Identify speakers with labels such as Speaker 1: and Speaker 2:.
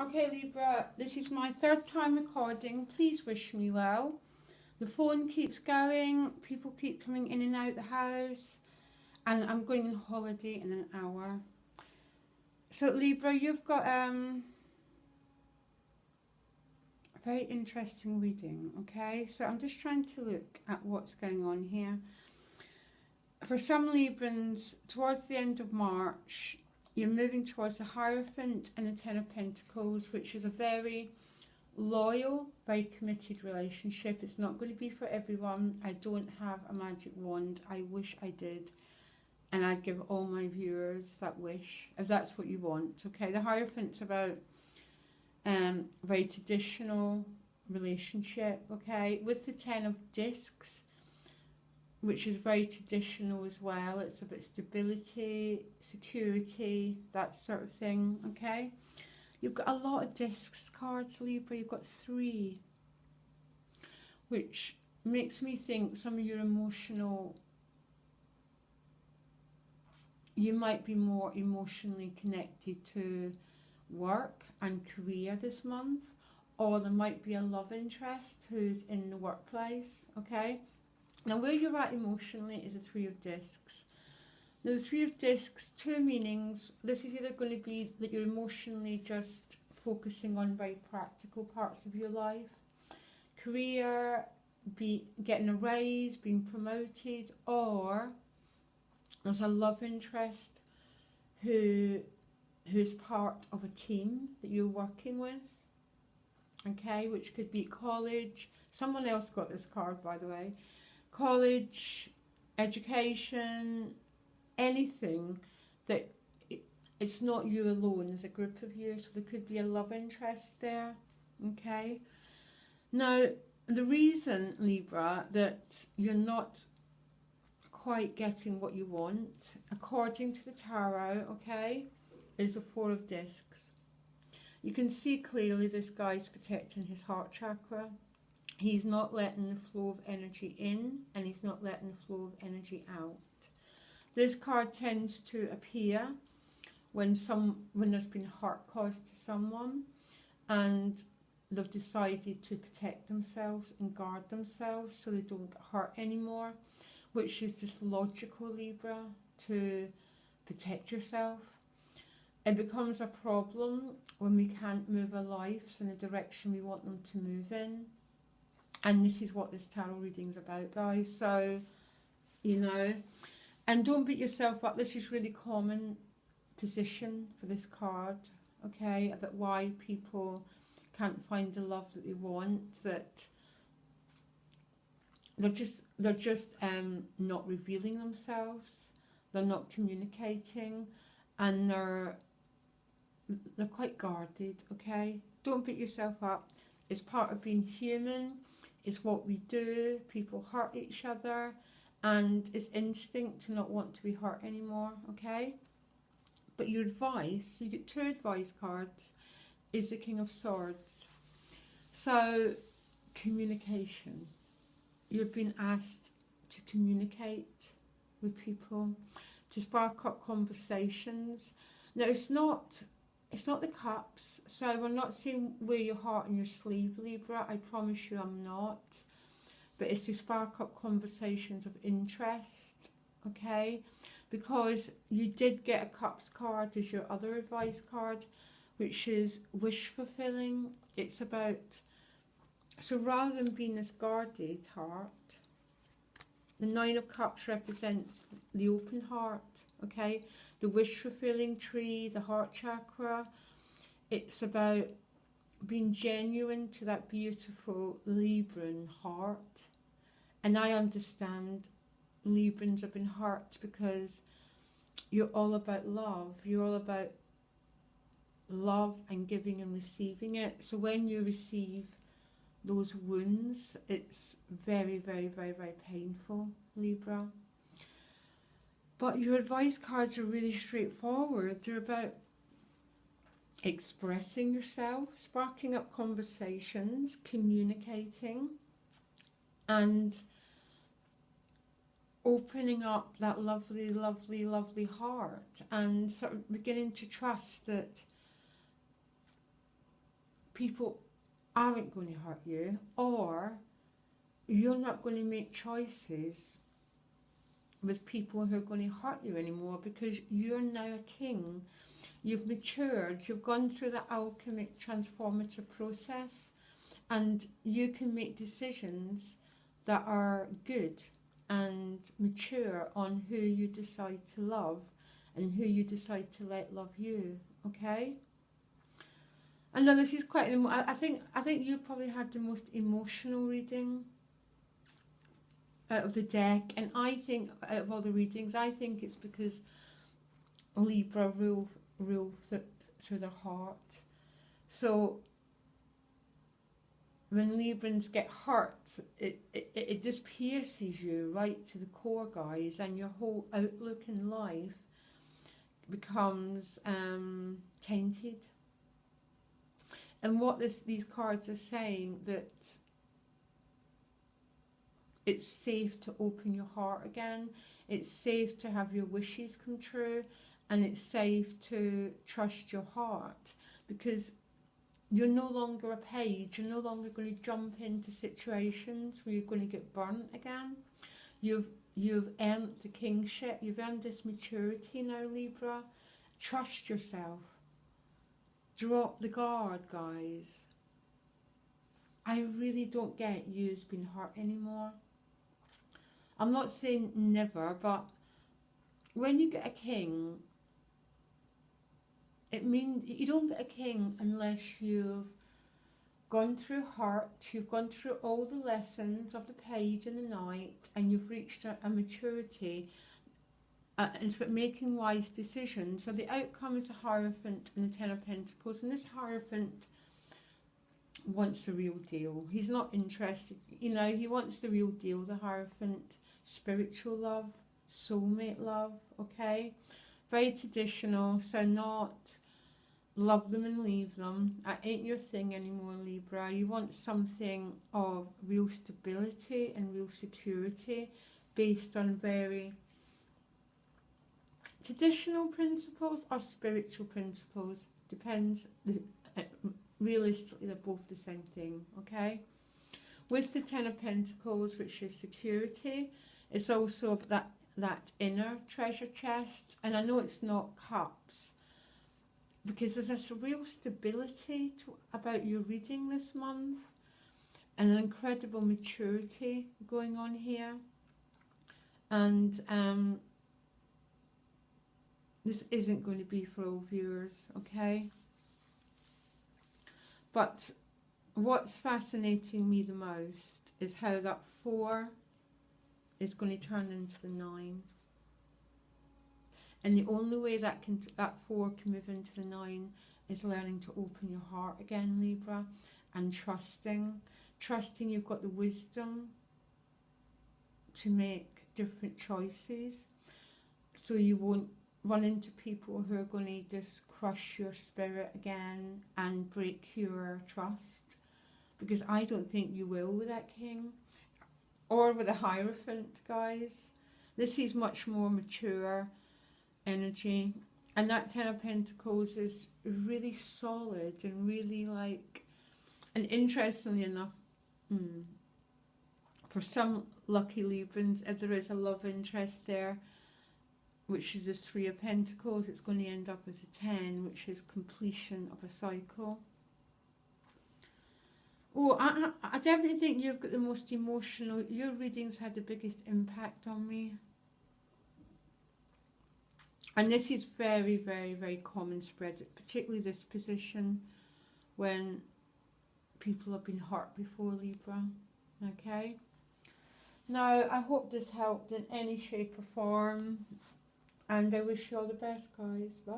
Speaker 1: Okay, Libra, this is my third time recording. Please wish me well. The phone keeps going, people keep coming in and out the house, and I'm going on holiday in an hour. So, Libra, you've got a very interesting reading, okay? So, I'm just trying to look at what's going on here. For some Librans, towards the end of March, you're moving towards the Hierophant and the Ten of Pentacles, which is a very loyal, very committed relationship. It's not going to be for everyone. I don't have a magic wand. I wish I did. And I'd give all my viewers that wish, if that's what you want. Okay, the Hierophant's about very traditional relationship, okay? With the Ten of Discs, which is very traditional as well. It's about stability, security, that sort of thing, okay? You've got a lot of discs cards, Libra. You've got 3, which makes me think some of your emotional, you might be more emotionally connected to work and career this month, or there might be a love interest who's in the workplace, okay? Now, where you're at emotionally is the 3 of Discs. Now, the 3 of Discs, 2 meanings. This is either going to be that you're emotionally just focusing on very practical parts of your life, career, be getting a raise, being promoted, or there's a love interest who's part of a team that you're working with, okay, which could be college. Someone else got this card, by the way. College, education, anything that it's not you alone, there's a group of you, so there could be a love interest there, okay? Now, the reason, Libra, that you're not quite getting what you want, according to the tarot, okay, is the 4 of Discs. You can see clearly this guy's protecting his heart chakra. He's not letting the flow of energy in, and he's not letting the flow of energy out. This card tends to appear when there's been hurt caused to someone and they've decided to protect themselves and guard themselves so they don't get hurt anymore, which is just logical, Libra, to protect yourself. It becomes a problem when we can't move our lives in the direction we want them to move in. And this is what this tarot reading's about, guys. So, you know, and don't beat yourself up. This is really common position for this card, okay, about why people can't find the love that they want, that they're just not revealing themselves, they're not communicating, and they're quite guarded, okay? Don't beat yourself up. It's part of being human. It's what we do. People hurt each other, and it's instinct to not want to be hurt anymore, okay? But your advice, you get 2 advice cards, is the King of Swords. So, communication. You've been asked to communicate with people, to spark up conversations. Now, it's not the cups, so we're not saying wear your heart on your sleeve, Libra. I promise you I'm not. But it's to spark up conversations of interest, okay? Because you did get a cups card as your other advice card, which is wish fulfilling. It's about, so rather than being this guarded heart, the 9 of Cups represents the open heart, okay? The wish-fulfilling tree, the heart chakra. It's about being genuine to that beautiful Libran heart. And I understand Librans have been hurt because you're all about love. You're all about love and giving and receiving it. So when you receive those wounds, it's very, very, very, very painful, Libra. But your advice cards are really straightforward. They're about expressing yourself, sparking up conversations, communicating, and opening up that lovely, lovely, lovely heart, and sort of beginning to trust that people aren't going to hurt you, or you're not going to make choices with people who are going to hurt you anymore, because you're now a king. You've matured, you've gone through the alchemic transformative process, and you can make decisions that are good and mature on who you decide to love and who you decide to let love you, okay? I know this is quite I think you've probably had the most emotional reading out of the deck, and I think out of all the readings, I think it's because Libra rule through their heart. So when Librans get hurt, it just pierces you right to the core, guys, and your whole outlook in life becomes tainted. And what these cards are saying, that it's safe to open your heart again, it's safe to have your wishes come true, and it's safe to trust your heart, because you're no longer a page. You're no longer going to jump into situations where you're going to get burnt again. You've earned the kingship. You've earned this maturity now, Libra. Trust yourself. Drop the guard, guys. I really don't get you's been hurt anymore. I'm not saying never, but when you get a king, it means you don't get a king unless you've gone through hurt, you've gone through all the lessons of the page and the knight, and you've reached a maturity, and it's about making wise decisions. So the outcome is the Hierophant and the Ten of Pentacles, and this Hierophant wants the real deal. He's not interested, you know, he wants the real deal, the Hierophant. Spiritual love, soulmate love, okay? Very traditional, so not love them and leave them. That ain't your thing anymore, Libra. You want something of real stability and real security based on very traditional principles or spiritual principles. Depends. Realistically, they're both the same thing, okay? With the Ten of Pentacles, which is security, it's also that inner treasure chest. And I know it's not cups, because there's this real stability about your reading this month, and an incredible maturity going on here. And this isn't going to be for all viewers, okay? But what's fascinating me the most is how that 4 is going to turn into the 9. And the only way that 4 can move into the 9 is learning to open your heart again, Libra, and trusting you've got the wisdom to make different choices, so you won't run into people who are going to just crush your spirit again and break your trust, because I don't think you will with that king or with the Hierophant, guys. This is much more mature energy, and that Ten of Pentacles is really solid and really like, and interestingly enough, for some lucky Librans, if there is a love interest there, which is the 3 of Pentacles, it's going to end up as a 10, which is completion of a cycle. Oh, I definitely think you've got the most emotional, your readings had the biggest impact on me. And this is very, very, very common spread, particularly this position when people have been hurt before, Libra. Okay? Now, I hope this helped in any shape or form. And I wish you all the best, guys. Bye.